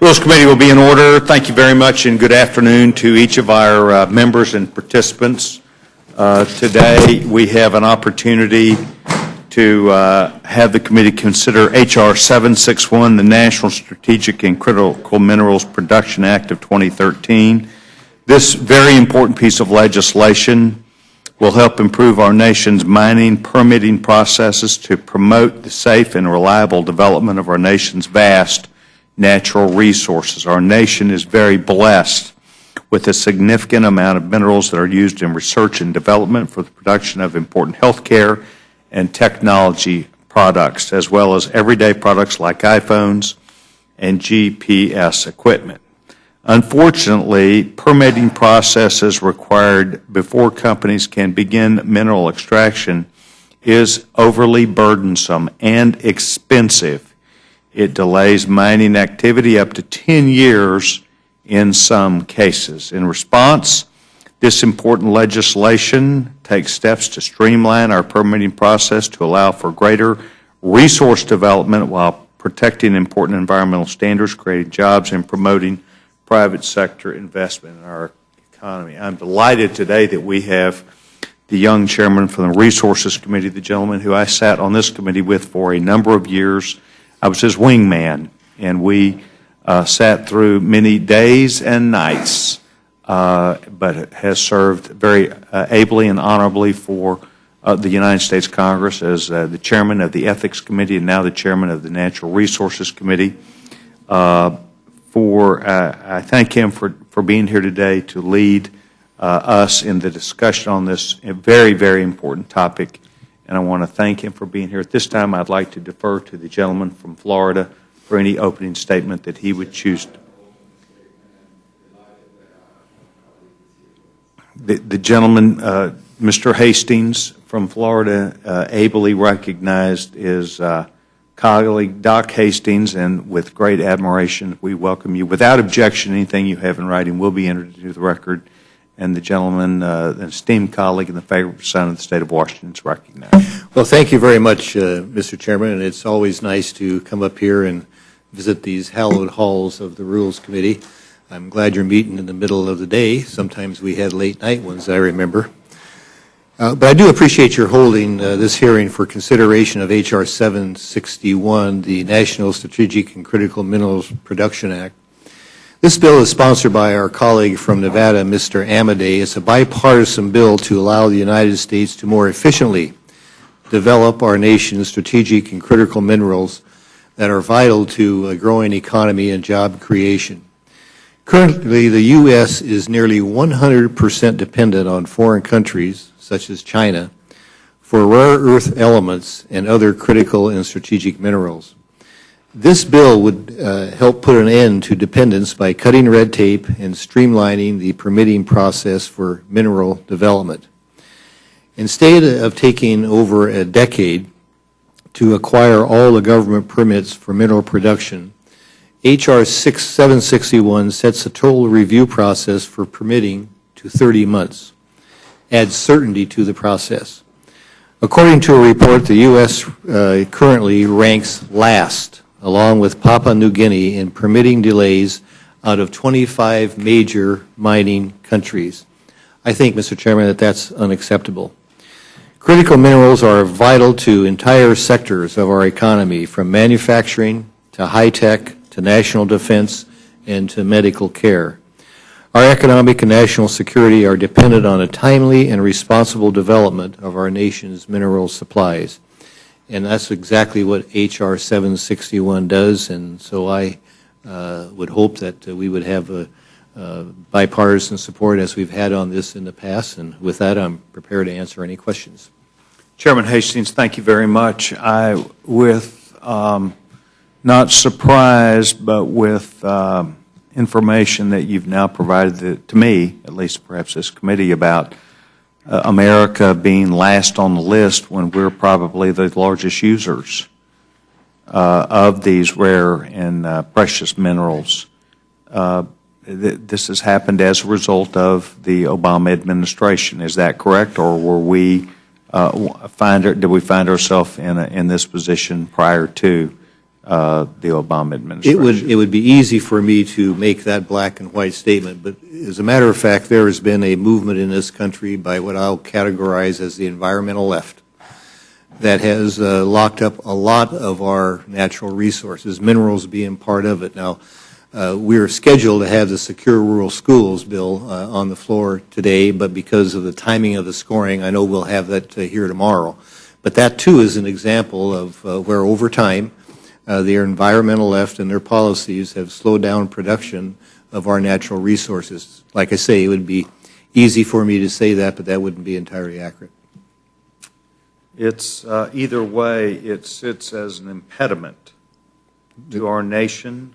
Rules Committee will be in order. Thank you very much and good afternoon to each of our members and participants. Today we have an opportunity to have the committee consider H.R. 761, the National Strategic and Critical Minerals Production Act of 2013. This very important piece of legislation will help improve our nation's mining permitting processes to promote the safe and reliable development of our nation's vast natural resources. Our nation is very blessed with a significant amount of minerals that are used in research and development for the production of important healthcare and technology products, as well as everyday products like iPhones and GPS equipment. Unfortunately, permitting processes required before companies can begin mineral extraction is overly burdensome and expensive. It delays mining activity up to 10 years in some cases. In response, this important legislation takes steps to streamline our permitting process to allow for greater resource development while protecting important environmental standards, creating jobs, and promoting private sector investment in our economy. I'm delighted today that we have the young chairman from the Resources Committee, the gentleman who I sat on this committee with for a number of years. I was his wingman, and we sat through many days and nights, but has served very ably and honorably for the United States Congress as the chairman of the Ethics Committee and now the chairman of the Natural Resources Committee. I thank him for being here today to lead us in the discussion on this very, very important topic. And I want to thank him for being here. At this time, I'd like to defer to the gentleman from Florida for any opening statement that he would choose. The gentleman, Mr. Hastings from Florida, ably recognized his colleague, Doc Hastings, and with great admiration, we welcome you. Without objection, anything you have in writing will be entered into the record. And the gentleman, an esteemed colleague and the favorite son of the state of Washington, is recognized. Well, thank you very much, Mr. Chairman, and it's always nice to come up here and visit these hallowed halls of the Rules Committee. I'm glad you're meeting in the middle of the day. Sometimes we had late night ones, I remember. But I do appreciate your holding this hearing for consideration of H.R. 761, the National Strategic and Critical Minerals Production Act. This bill is sponsored by our colleague from Nevada, Mr. Amadei. It's a bipartisan bill to allow the United States to more efficiently develop our nation's strategic and critical minerals that are vital to a growing economy and job creation. Currently, the U.S. is nearly 100% dependent on foreign countries, such as China, for rare earth elements and other critical and strategic minerals. This bill would help put an end to dependence by cutting red tape and streamlining the permitting process for mineral development. Instead of taking over a decade to acquire all the government permits for mineral production, H.R. 761 sets a total review process for permitting to 30 months, adds certainty to the process. According to a report, the U.S. Currently ranks last, along with Papua New Guinea, in permitting delays out of 25 major mining countries. I think, Mr. Chairman, that that's unacceptable. Critical minerals are vital to entire sectors of our economy, from manufacturing to high-tech to national defense and to medical care. Our economic and national security are dependent on a timely and responsible development of our nation's mineral supplies. And that's exactly what H.R. 761 does, and so I would hope that we would have a bipartisan support as we've had on this in the past, and with that I'm prepared to answer any questions. Chairman Hastings, thank you very much. With not surprised, but with information that you've now provided to me, at least perhaps this committee, about America being last on the list when we're probably the largest users of these rare and precious minerals. This has happened as a result of the Obama administration. Is that correct, or were we did we find ourselves in this position prior to the Obama administration. It would be easy for me to make that black and white statement, but as a matter of fact, there has been a movement in this country by what I'll categorize as the environmental left that has locked up a lot of our natural resources, minerals being part of it. Now, we're scheduled to have the Secure Rural Schools bill on the floor today, but because of the timing of the scoring, I know we'll have that here tomorrow. But that, too, is an example of where, over time, their environmental left and their policies have slowed down production of our natural resources. Like I say, it would be easy for me to say that, but that wouldn't be entirely accurate. It's either way, it sits as an impediment to our nation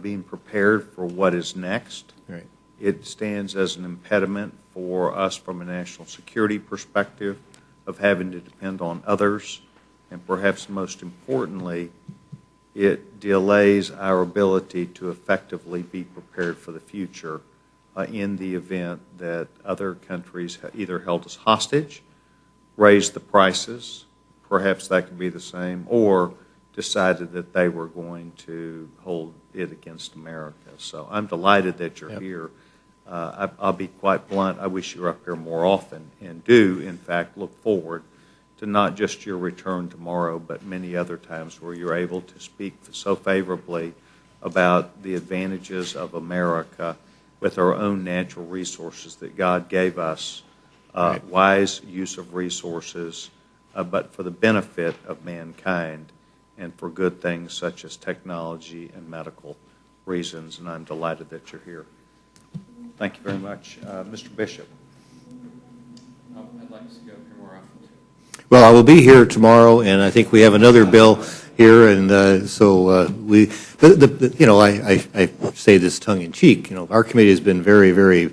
being prepared for what is next. Right. It stands as an impediment for us from a national security perspective of having to depend on others, and perhaps most importantly, it delays our ability to effectively be prepared for the future in the event that other countries either held us hostage, raised the prices, perhaps that could be the same, or decided that they were going to hold it against America. So I'm delighted that you're here. I'll be quite blunt. I wish you were up here more often, and do, in fact, look forward to not just your return tomorrow, but many other times where you're able to speak so favorably about the advantages of America with our own natural resources that God gave us, right. Wise use of resources, but for the benefit of mankind and for good things such as technology and medical reasons, and I'm delighted that you're here. Thank you very much. Mr. Bishop. I'd like to go up here more often, too. Well, I will be here tomorrow, and I think we have another bill here, and I say this tongue in cheek. You know, our committee has been very, very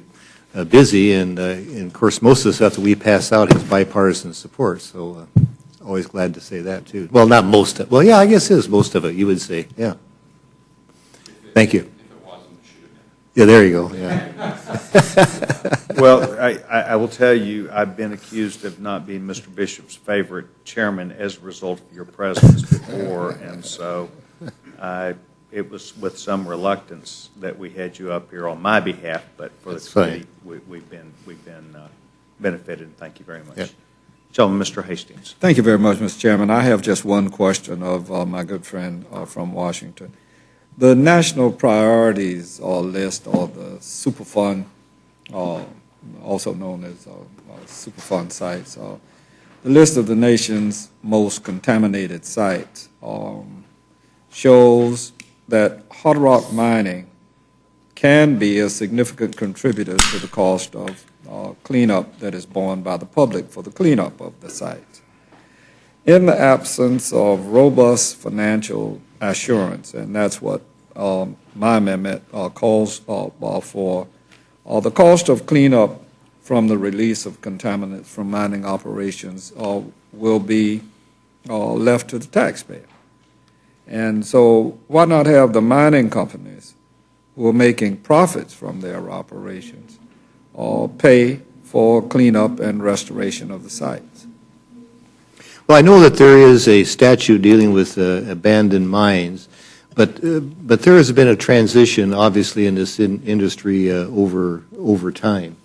busy, and of course, most of the stuff that we pass out has bipartisan support. So, always glad to say that too. Well, not most of. Well, yeah, I guess it is most of it. You would say, yeah. Thank you. Yeah, there you go. Yeah. Well, I will tell you, I've been accused of not being Mr. Bishop's favorite chairman as a result of your presence before, and so it was with some reluctance that we had you up here on my behalf, but for the committee, we've been benefited, and thank you very much. Yeah. Gentleman, Mr. Hastings. Thank you very much, Mr. Chairman. I have just one question of my good friend from Washington. The national priorities list, or the Superfund, also known as Superfund sites, the list of the nation's most contaminated sites shows that hard rock mining can be a significant contributor to the cost of cleanup that is borne by the public for the cleanup of the sites. In the absence of robust financial assurance, and that's what my amendment calls for, the cost of cleanup from the release of contaminants from mining operations will be left to the taxpayer. And so why not have the mining companies who are making profits from their operations pay for cleanup and restoration of the sites? Well, I know that there is a statute dealing with abandoned mines, but there has been a transition, obviously, in this industry over time.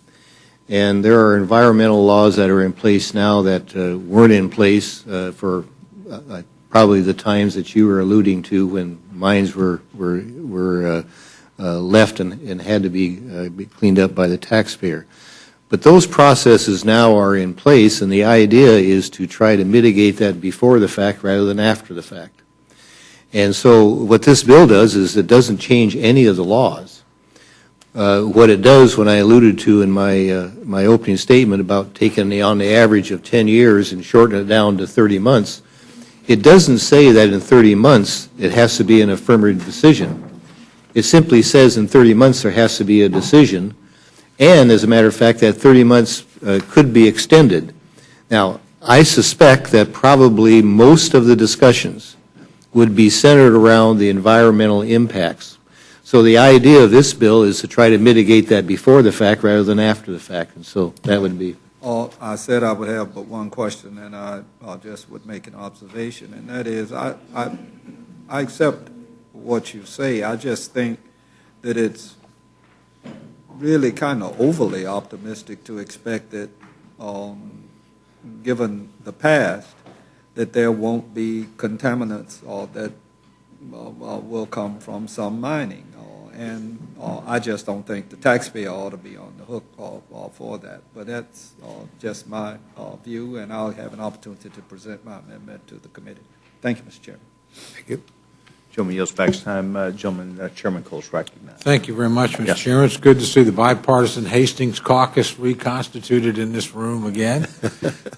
And there are environmental laws that are in place now that weren't in place for probably the times that you were alluding to, when mines were left and had to be cleaned up by the taxpayer. But those processes now are in place, and the idea is to try to mitigate that before the fact rather than after the fact. And so what this bill does is it doesn't change any of the laws. What it does, when I alluded to in my opening statement about taking on the average of 10 years and shortening it down to 30 months, it doesn't say that in 30 months it has to be an affirmative decision. It simply says in 30 months there has to be a decision, and as a matter of fact, that 30 months could be extended. Now, I suspect that probably most of the discussions would be centered around the environmental impacts. So the idea of this bill is to try to mitigate that before the fact rather than after the fact, and so that would be. I said I would have but one question, and I just would make an observation, and that is I accept what you say. I just think that it's really kind of overly optimistic to expect that, given the past, that there won't be contaminants or that will come from some mining. And I just don't think the taxpayer ought to be on the hook for that. But that's just my view, and I'll have an opportunity to present my amendment to the committee. Thank you, Mr. Chairman. Thank you. Gentleman yields back his time. Chairman Cole's recognized. Thank you very much, Mr. Yes. Chairman. It's good to see the bipartisan Hastings caucus reconstituted in this room again.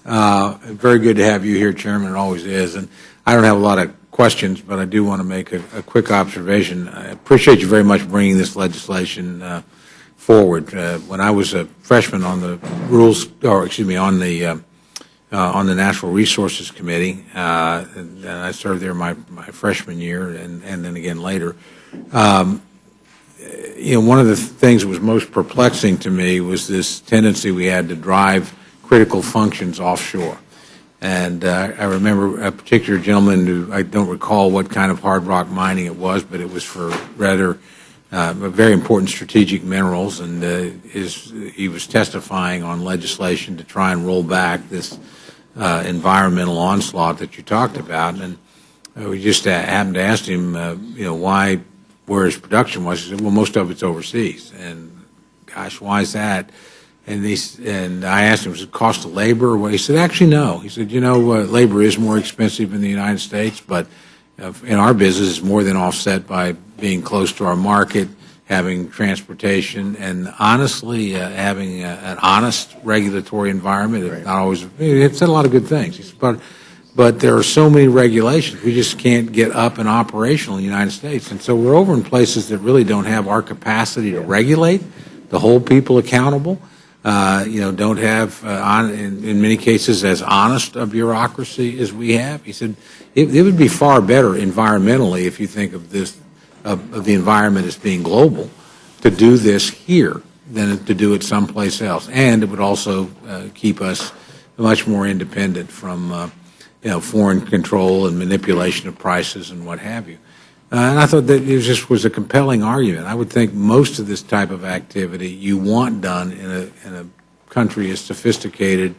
Very good to have you here, Chairman. It always is. And I don't have a lot of questions, but I do want to make a quick observation. I appreciate you very much bringing this legislation forward. When I was a freshman on the on the Natural Resources Committee, and I served there my freshman year, and then again later. One of the things that was most perplexing to me was this tendency we had to drive critical functions offshore. And I remember a particular gentleman who, I don't recall what kind of hard rock mining it was, but it was for rather very important strategic minerals, and he was testifying on legislation to try and roll back this environmental onslaught that you talked about. And we just happened to ask him, where his production was. He said, well, most of it's overseas. And gosh, why is that? And I asked him, was it cost of labor or what? He said, actually, no. He said, labor is more expensive in the United States, but in our business, it's more than offset by being close to our market, having transportation, and honestly, having an honest regulatory environment. Right. Not always, it said a lot of good things. He said, but there are so many regulations. We just can't get up and operational in the United States. And so we're over in places that really don't have our capacity to regulate, to hold people accountable. Don't have, in many cases, as honest a bureaucracy as we have. He said it would be far better environmentally, if you think of this, of the environment as being global, to do this here than to do it someplace else. And it would also keep us much more independent from, foreign control and manipulation of prices and what have you. And I thought that it was a compelling argument. I would think most of this type of activity you want done in a country as sophisticated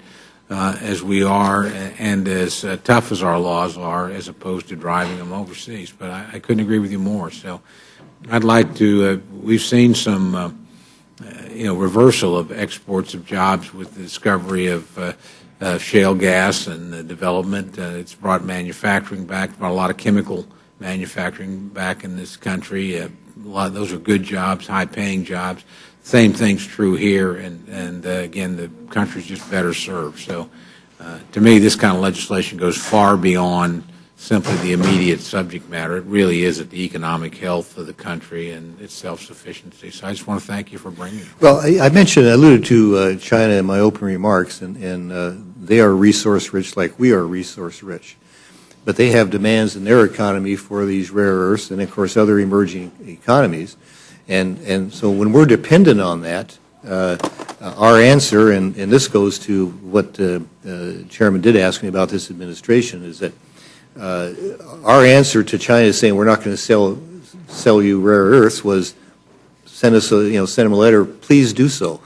as we are and as tough as our laws are, as opposed to driving them overseas. But I couldn't agree with you more. So I'd like to. We've seen some, reversal of exports of jobs with the discovery of shale gas and the development. It's brought manufacturing back, brought a lot of chemical manufacturing back in this country. A lot of those are good jobs, high-paying jobs. Same thing's true here, and again, the country's just better served. So, to me, this kind of legislation goes far beyond simply the immediate subject matter. It really is at the economic health of the country and its self-sufficiency. So I just want to thank you for bringing it. Well, I alluded to China in my opening remarks, and they are resource-rich like we are resource-rich. But they have demands in their economy for these rare earths and, of course, other emerging economies. And so when we're dependent on that, our answer, and this goes to what the Chairman did ask me about this administration, is that our answer to China saying we're not going to sell you rare earths was send them a letter, please do so,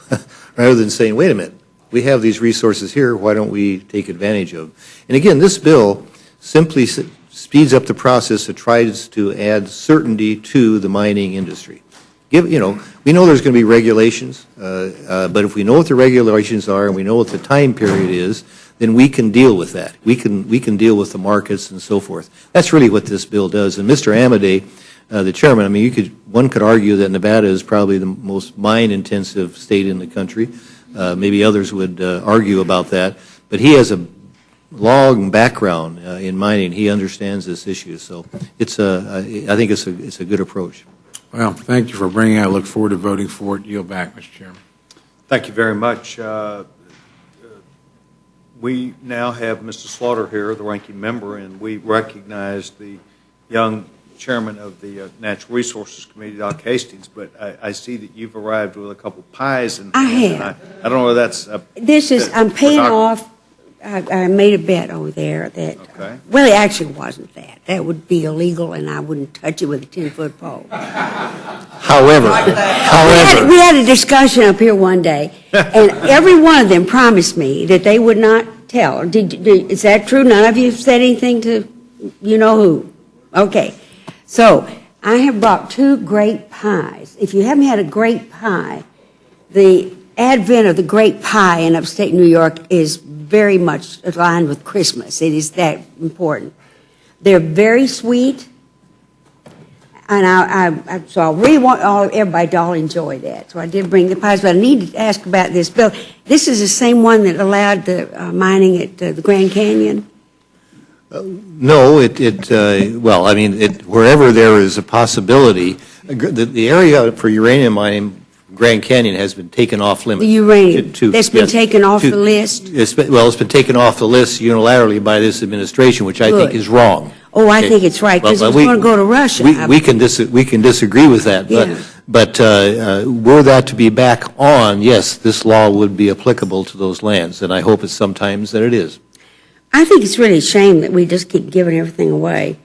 rather than saying, wait a minute, we have these resources here, why don't we take advantage of them? And again, this bill simply speeds up the process. It tries to add certainty to the mining industry. We know there's going to be regulations, but if we know what the regulations are and we know what the time period is, then we can deal with that. We can deal with the markets and so forth. That's really what this bill does. And Mr. Amodei, the chairman, I mean, one could argue that Nevada is probably the most mine-intensive state in the country. Maybe others would argue about that, but he has a long background in mining. He understands this issue, so I think it's a good approach. Well, thank you for bringing it. I look forward to voting for it. Yield back, Mr. Chairman. Thank you very much. We now have Mr. Slaughter here, the ranking member, and we recognize the young chairman of the Natural Resources Committee, Doc Hastings, but I see that you've arrived with a couple pies. I have. I don't know if that's... I'm paying off I made a bet over there that, Okay. well, it actually wasn't that. That would be illegal, and I wouldn't touch it with a 10-foot pole. However, We had a discussion up here one day, and every one of them promised me that they would not tell. Is that true? None of you said anything to you know who? Okay. So I have brought 2 grape pies. If you haven't had a grape pie, the advent of the grape pie in upstate New York is very much aligned with Christmas. It is that important. They're very sweet, and so I really want everybody to all enjoy that. So I did bring the pies, but I need to ask about this bill. This is the same one that allowed the mining at the Grand Canyon? no, well, I mean, wherever there is a possibility, the area for uranium mining, Grand Canyon, has been taken off limits. The uranium, that's been yes, taken off the list? It's been taken off the list unilaterally by this administration, which I think Good. is wrong. Oh, I think it's right, because it's going to go to Russia. We can disagree with that, Yeah. but were that to be back on, yes, this law would be applicable to those lands, and I hope it's sometimes that it is. I think it's really a shame that we just keep giving everything away.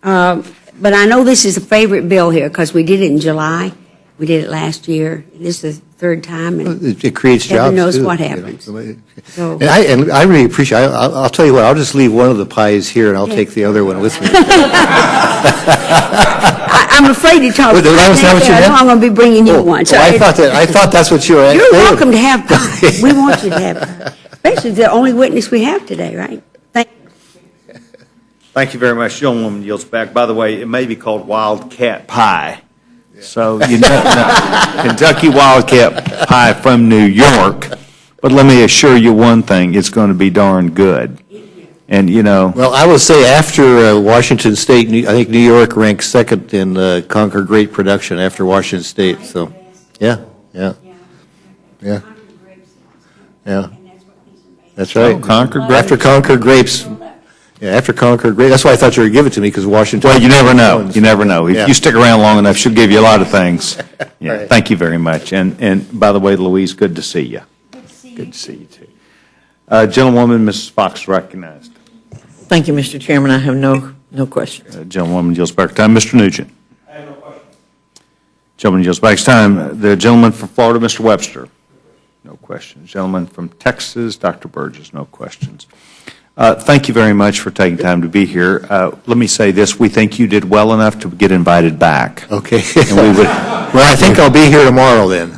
But I know this is a favorite bill here, because we did it in July. We did it last year. This is the 3rd time, and It creates jobs, heaven knows too, what you know. happens. So. And I really appreciate it. I'll tell you what, I'll just leave one of the pies here, and I'll take the other one with me. I'm afraid to talk Well, about is that what you meant? I'm going to be bringing you one. So I thought that's what you were. you're welcome to have pie. We want you to have pie. Especially the only witness we have today, right? Thank you very much. Gentlewoman yields back. By the way, it may be called Wildcat Pie. So, you know, Kentucky Wildcat Pie from New York. But let me assure you one thing, it's going to be darn good. And, you know. Well, I will say after Washington State, I think New York ranks 2nd in Concord grape production after Washington State. So, yeah. That's right. Oh, Concord grapes. After Concord grapes. Yeah, after Concord grapes. That's why I thought you were giving it to me, because Washington. Well, you never know. You never know. If Yeah. you stick around long enough, she'll give you a lot of things. Yeah. Right. Thank you very much. And by the way, Louise, good to see you. Good to see you, too. Gentlewoman, Mrs. Fox, recognized. Thank you, Mr. Chairman. I have no questions. Gentlewoman yields back time. Mr. Nugent. I have no question. Gentleman yields back time. The gentleman from Florida, Mr. Webster. No questions. Gentleman from Texas, Dr. Burgess. No questions. Thank you very much for taking time to be here. Let me say this. We think you did well enough to get invited back. Okay. And we would, Well, I think I'll be here tomorrow then.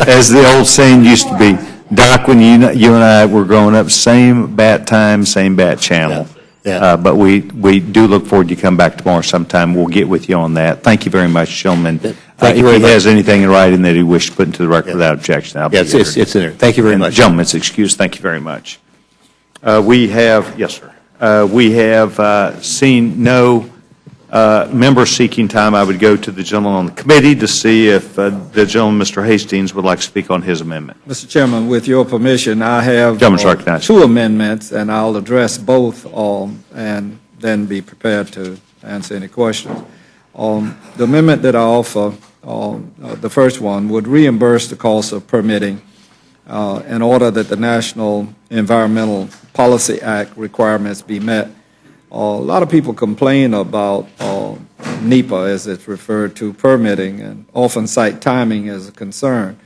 as the old saying used to be, Doc, when you and I were growing up, same bat time, same bat channel. Yeah. But we do look forward to you come back tomorrow sometime. We'll get with you on that. Thank you very much, gentlemen. Thank you very if he much. has anything in writing that he wishes to put into the record without objection, I'll be Yeah, here. it's in there. Thank you very And much. Gentlemen, it's excused. Thank you very much. We have, yes, sir. We have seen no member seeking time. I would go to the gentleman on the committee to see if the gentleman, Mr. Hastings, would like to speak on his amendment. Mr. Chairman, with your permission, I have Gentleman's recognized. 2 amendments, and I'll address both and then be prepared to answer any questions. The amendment that I offer, the first one, would reimburse the cost of permitting in order that the National Environmental Policy Act requirements be met. A lot of people complain about NEPA, as it's referred to, permitting, and often cite timing as a concern.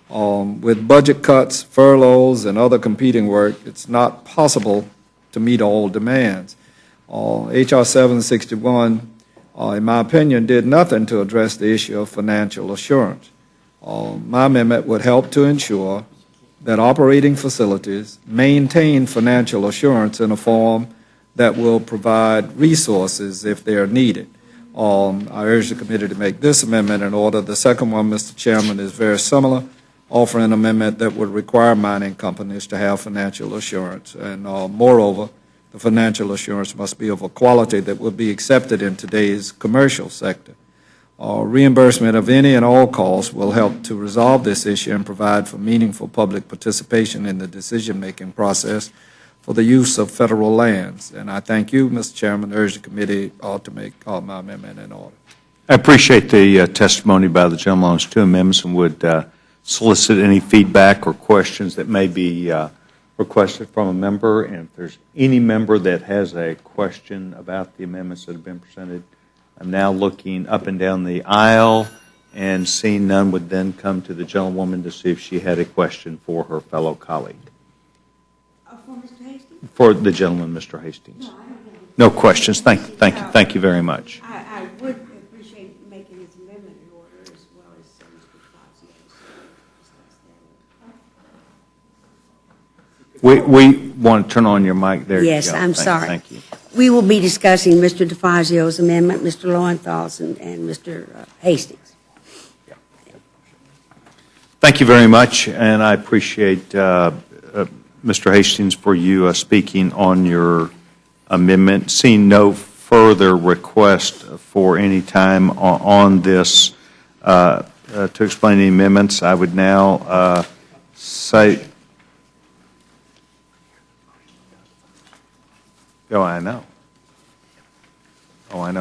With budget cuts, furloughs, and other competing work, it's not possible to meet all demands. H.R. 761, in my opinion, did nothing to address the issue of financial assurance. My amendment would help to ensure that operating facilities maintain financial assurance in a form that will provide resources if they are needed. I urge the committee to make this amendment in order. The second one, Mr. Chairman, is very similar, offering an amendment that would require mining companies to have financial assurance. And moreover, the financial assurance must be of a quality that would be accepted in today's commercial sector. Reimbursement of any and all costs will help to resolve this issue and provide for meaningful public participation in the decision-making process for the use of federal lands. And I thank you, Mr. Chairman, urge the committee to make my amendment in order. I appreciate the testimony by the gentleman on his 2 amendments and would solicit any feedback or questions that may be requested from a member, and if there's any member that has a question about the amendments that have been presented, I'm now looking up and down the aisle, and seeing none would then come to the gentlewoman to see if she had a question for her fellow colleague. For Mr. Hastings? For the gentleman, Mr. Hastings. No, I don't have. No questions. Thank you very much. I would appreciate making his amendment in order as well as Mr. Fazio's. We want to turn on your mic there. Yes, you go. I'm sorry. Thank you. We will be discussing Mr. DeFazio's amendment, Mr. Lowenthal's, and Mr. Hastings. Thank you very much, and I appreciate Mr. Hastings for you speaking on your amendment. Seeing no further request for any time on this to explain the amendments, I would now say. Oh, I know.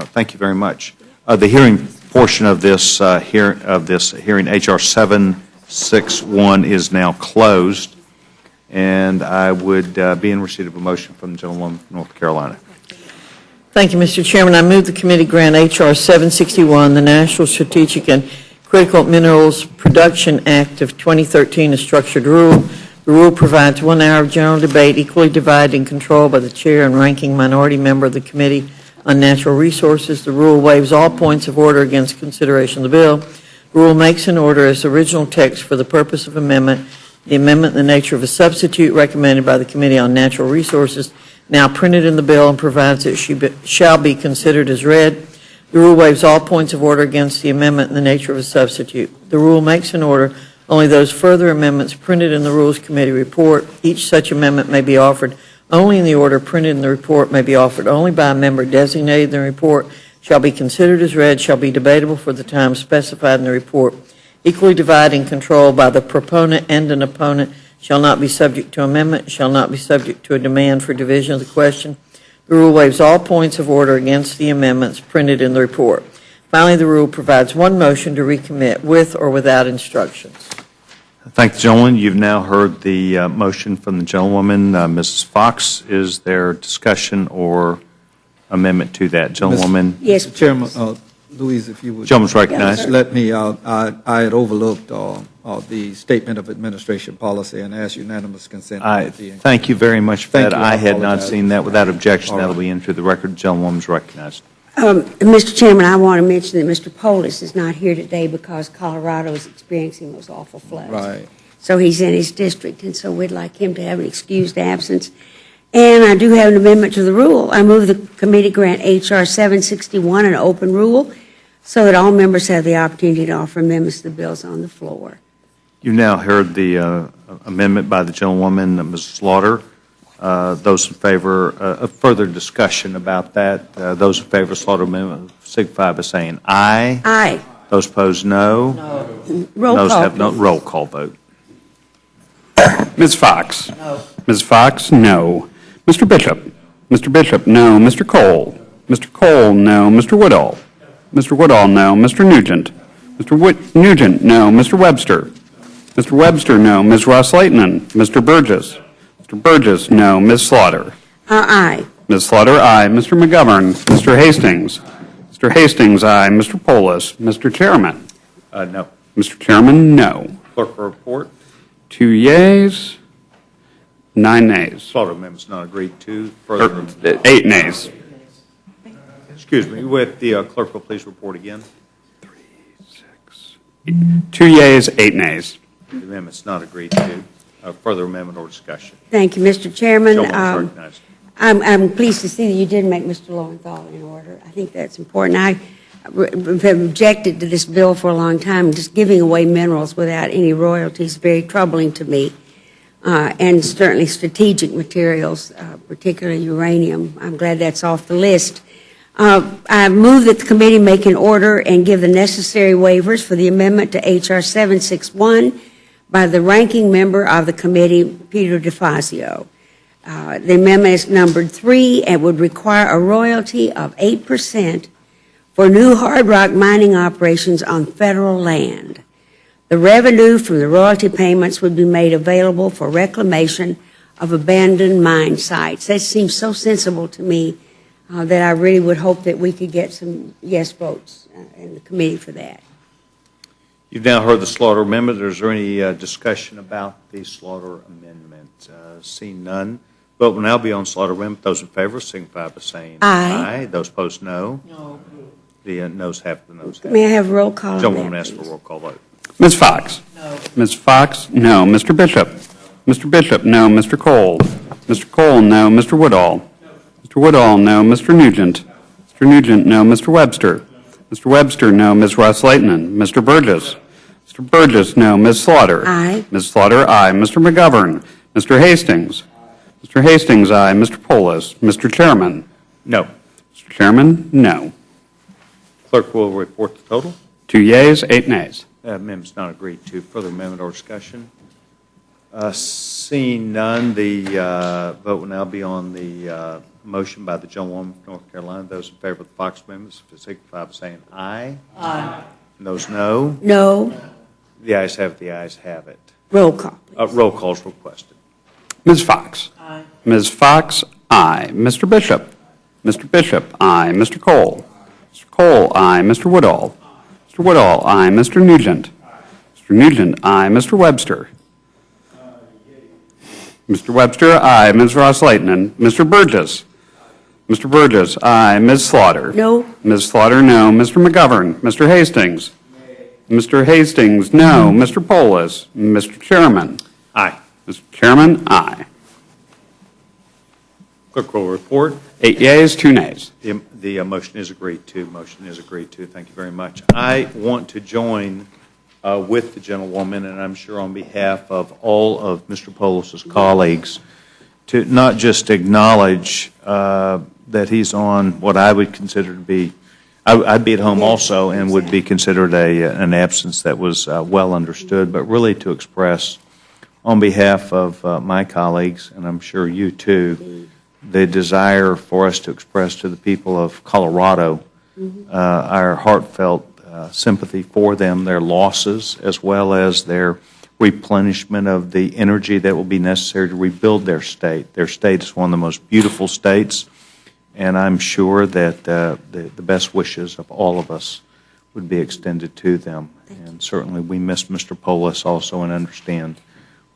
Thank you very much. The hearing portion of this hearing, H.R. 761, is now closed, and I would be in receipt of a motion from the gentlewoman from North Carolina. Thank you, Mr. Chairman. I move the committee grant H.R. 761, the National Strategic and Critical Minerals Production Act of 2013, a structured rule. The rule provides 1 hour of general debate equally divided and controlled by the chair and ranking minority member of the Committee on Natural Resources. The rule waives all points of order against consideration of the bill. The rule makes an order as original text for the purpose of amendment. The amendment in the nature of a substitute recommended by the Committee on Natural Resources, now printed in the bill, and provides that she shall be considered as read. The rule waives all points of order against the amendment in the nature of a substitute. The rule makes an order only those further amendments printed in the Rules Committee report. Each such amendment may be offered only in the order printed in the report, may be offered only by a member designated in the report, shall be considered as read, shall be debatable for the time specified in the report, equally divided and controlled by the proponent and an opponent, shall not be subject to amendment, shall not be subject to a demand for division of the question. The rule waives all points of order against the amendments printed in the report. Finally, the rule provides one motion to recommit with or without instructions. Thank the gentleman. You've now heard the motion from the gentlewoman. Mrs. Fox, is there discussion or amendment to that? Gentlewoman? Yes, Mr. Chairman, Louise, if you would. Gentleman's recognized. Let me, I had overlooked the statement of administration policy and asked unanimous consent. Thank you very much for Thank that. you. I had not apologize. seen that. Without objection, All that'll right. be into the record. Gentlewoman's recognized. Mr. Chairman, I want to mention that Mr. Polis is not here today because Colorado is experiencing those awful floods. Right. So he's in his district, and so we'd like him to have an excused absence. And I do have an amendment to the rule. I move the committee grant H.R. 761 an open rule so that all members have the opportunity to offer amendments to the bills on the floor. You've now heard the amendment by the gentlewoman, Mrs. Slaughter. Those in favor of further discussion about that, those in favor of Slaughter amendment signify by saying aye. Aye. Those opposed, no. Roll Those call, have no please. roll call vote. Ms. Fox? No. Ms. Fox, no. Mr. Bishop? Mr. Bishop, no. Mr. Cole? Mr. Cole, no. Mr. Woodall? Mr. Woodall, no. Mr. Nugent? Mr. Nugent, no. Mr. Webster? Mr. Webster, no. Ms. Ross-Leitonen? Mr. Burgess? Mr. Burgess, no. Ms. Slaughter? Aye. Ms. Slaughter, aye. Mr. McGovern? Mr. Hastings? Mr. Hastings, aye. Mr. Polis? Mr. Chairman? No. Mr. Chairman, no. Clerk will report. 2 yeas, 9 nays. Slaughter amendment's not agreed to. Further, 8 nays. excuse me, with the clerk will please report again. 2 yeas, 8 nays. The amendment's not agreed to. Further amendment or discussion. Thank you, Mr. Chairman. Gentleman's recognized. I'm pleased to see that you did make Mr. Lowenthal in order. I think that's important. I have objected to this bill for a long time. Just giving away minerals without any royalties is very troubling to me, and certainly strategic materials, particularly uranium. I'm glad that's off the list. I move that the committee make an order and give the necessary waivers for the amendment to H.R. 761 by the ranking member of the committee, Peter DeFazio. The amendment is numbered 3 and would require a royalty of 8% for new hard rock mining operations on federal land. The revenue from the royalty payments would be made available for reclamation of abandoned mine sites. That seems so sensible to me that I really would hope that we could get some yes votes in the committee for that. You've now heard the slaughter amendment. Is there any discussion about the slaughter amendment? Seeing none, vote will now be on slaughter amendment. Those in favor signify by saying Aye. Those opposed, no. No. The noes have it. The noes have it. May I have roll call on that, Gentlewoman asked for a roll call vote. Ms. Fox? No. Ms. Fox? No. Mr. Bishop? Mr. Bishop? No. Mr. Cole? Mr. Cole? No. Mr. Woodall? Mr. Woodall? No. Mr. Nugent? Mr. Nugent? No. Mr. Webster? Mr. Webster? No. Ms. Ross-Leighton? Mr. Burgess? Mr. Burgess? No. Ms. Slaughter? Aye. Ms. Slaughter? Aye. Mr. McGovern? Mr. Hastings? Mr. Hastings? Aye. Mr. Polis? Mr. Chairman? No. Mr. Chairman? No. Clerk will report the total. 2 yeas, 8 nays. Amendment's not agreed to. Further amendment or discussion? Seeing none, the vote will now be on the motion by the gentlewoman from North Carolina. Those in favor of the Fox amendment signify by saying aye. Aye. And those no? No. The ayes have it. The ayes have it. Roll call. Roll call is requested. Ms. Fox? Aye. Ms. Fox? Aye. Mr. Bishop? Mr. Bishop? Aye. Mr. Cole? Mr. Cole? Aye. Mr. Woodall? Mr. Woodall? Aye. Mr. Nugent? Mr. Nugent? Aye. Mr. Webster? Mr. Webster? Aye. Ms. Ross-Leighton? Mr. Burgess? Mr. Burgess? Aye. Ms. Slaughter? No. Ms. Slaughter? No. Mr. McGovern? Mr. Hastings? Mr. Hastings? No. Mr. Polis? Mr. Chairman? Aye. Mr. Chairman? Aye. Clerk will report. 8 yeas, 2 nays. The motion is agreed to. Motion is agreed to. Thank you very much. I want to join with the gentlewoman, and I'm sure on behalf of all of Mr. Polis's colleagues, to not just acknowledge that he's on what I would consider to be, I'd be at home also and would be considered an absence that was well understood, but really to express on behalf of my colleagues, and I'm sure you too, the desire for us to express to the people of Colorado our heartfelt sympathy for them, their losses, as well as their replenishment of the energy that will be necessary to rebuild their state. Their state is one of the most beautiful states, and I'm sure that the best wishes of all of us would be extended to them. And certainly we miss Mr. Polis also and understand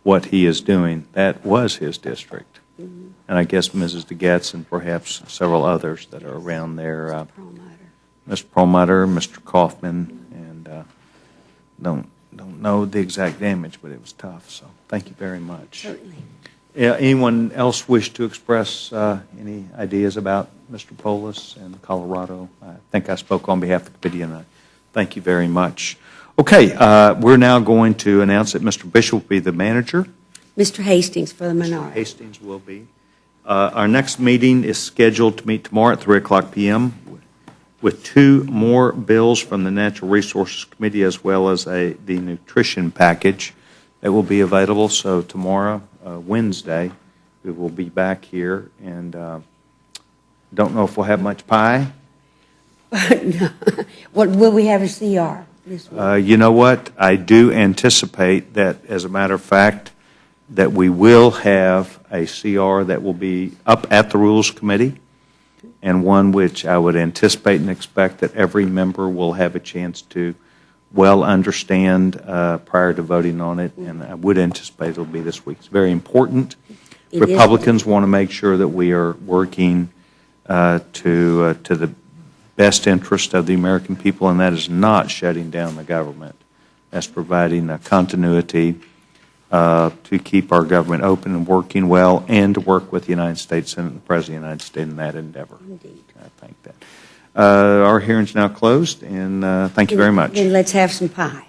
what he is doing. That was his district. And I guess Mrs. DeGetz and perhaps several others that are around there. Mr. Perlmutter, Mr. Kaufman, and don't know the exact damage, but it was tough. So thank you very much. Certainly. Anyone else wish to express any ideas about Mr. Polis and Colorado? I think I spoke on behalf of the committee, and I thank you very much. Okay, we're now going to announce that Mr. Bishop will be the manager. Mr. Hastings for the minority. Hastings will be. Our next meeting is scheduled to meet tomorrow at 3:00 p.m. with 2 more bills from the Natural Resources Committee, as well as the nutrition package that will be available. So tomorrow, Wednesday, we will be back here, and don't know if we'll have much pie. No. What will we have a CR? You know what? I do anticipate that, as a matter of fact, that we will have a CR that will be up at the Rules Committee, and one which I would anticipate and expect that every member will have a chance to well understand prior to voting on it, and I would anticipate it will be this week. It's very important. Republicans want to make sure that we are working to the best interest of the American people, and that is not shutting down the government. That's providing a continuity to keep our government open and working well, and to work with the United States Senate and the President of the United States in that endeavor. Indeed. I think that. Our hearing's now closed, and thank you very much. Then let's have some pie.